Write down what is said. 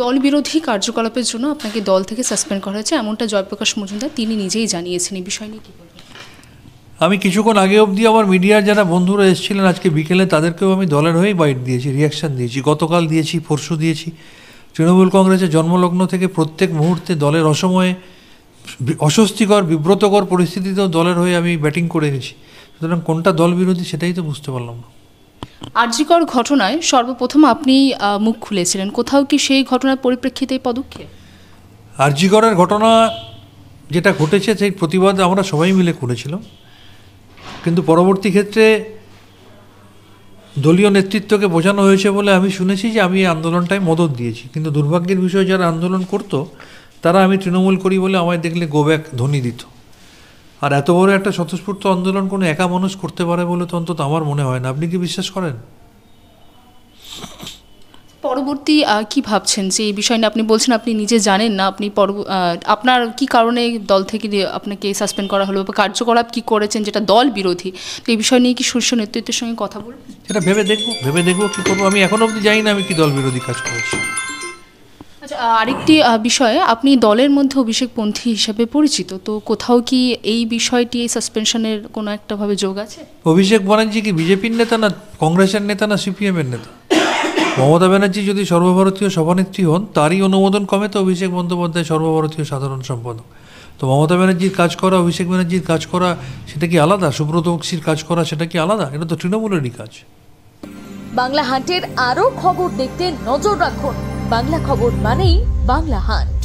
দল বিরোধী কার্যকলাপের জন্য আপনাকে দল থেকে সাসপেন্ড করা হয়েছে, এমনটা জয়প্রকাশ মজুমদার তিনি নিজেই জানিয়েছেন। এই বিষয় নিয়ে কী বলবেন? আমি কিছুক্ষণ আগে অবধি আমার মিডিয়ার যারা বন্ধুরা এসেছিলেন আজকে বিকেলে তাদেরকেও আমি দলের হয়েই বাইট দিয়েছি, রিয়াকশান দিয়েছি, গতকাল দিয়েছি, পরশু দিয়েছি। তৃণমূল কংগ্রেসের জন্মলগ্ন থেকে প্রত্যেক মুহূর্তে দলের অসময়ে অস্বস্তিকর বিব্রতকর পরিস্থিতিতেও দলের হয়ে আমি ব্যাটিং করে গেছি। সুতরাং কোনটা দল বিরোধী সেটাই তো বুঝতে পারলাম না। আরজিকর ঘটনায় সর্বপ্রথম আপনি মুখ খুলেছিলেন, কোথাও কি সেই ঘটনার পরিপ্রেক্ষিতে এই পদক্ষেপ? আরজিকরের ঘটনা যেটা ঘটেছে সেই প্রতিবাদ আমরা সবাই মিলে করেছিলাম, কিন্তু পরবর্তী ক্ষেত্রে দলীয় নেতৃত্বকে বোঝানো হয়েছে বলে আমি শুনেছি যে আমি এই আন্দোলনটায় মদত দিয়েছি। কিন্তু দুর্ভাগ্যের বিষয় যারা আন্দোলন করতো তারা আমি তৃণমূল করি বলে আমায় দেখলে গোব্যাক ধ্বনি দিত। আর এত বড় একটা স্বতঃস্ফূর্ত আন্দোলন কোনো একা মানুষ করতে পারে বলে তো অন্তত আমার মনে হয় না। আপনি কি বিশ্বাস করেন? পরবর্তী কি ভাবছেন যে এই বিষয় নিয়ে? আপনি বলছেন আপনি নিজে জানেন না, আপনি আপনার কি কারণে দল থেকে আপনাকে সাসপেন্ড করা হলো বা কার্যকলাপ কি করেছেন যেটা দল বিরোধী, তো এই বিষয় নিয়ে কি শীর্ষ নেতৃত্বের সঙ্গে কথা বলবেন? সেটা ভেবে দেখবো কী করবো। আমি এখনও অবধি জানি না আমি কি দল বিরোধী কাজ করেছি। আচ্ছা, আরেকটি বিষয়ে, আপনি দলের মধ্যে অভিষেকপন্থী হিসেবে পরিচিত, তো কোথাও কি এই বিষয়টি এই সাসপেনশনের কোনো একটাভাবে যোগ আছে? অভিষেক ব্যানার্জি কি বিজেপির নেতা, না কংগ্রেসের নেতা, না সিপিএমের নেতা? মমতা ব্যানার্জি যদি সর্বভারতীয় সভানেত্রী হন তারই অনুমোদন কমে তো অভিষেক বন্দ্যোপাধ্যায় সর্বভারতীয় সাধারণ সম্পাদক। তো মমতা ব্যানার্জির কাজ করা, অভিষেক ব্যানার্জির কাজ করা সেটা কি আলাদা? সুব্রত বক্সির কাজ করা সেটা কি আলাদা? এটা তো তৃণমূলেরই কাজ। বাংলা হান্টের আরও খবর দেখতে নজর রাখুন। বাংলা খবর মানেই বাংলা হান্ট।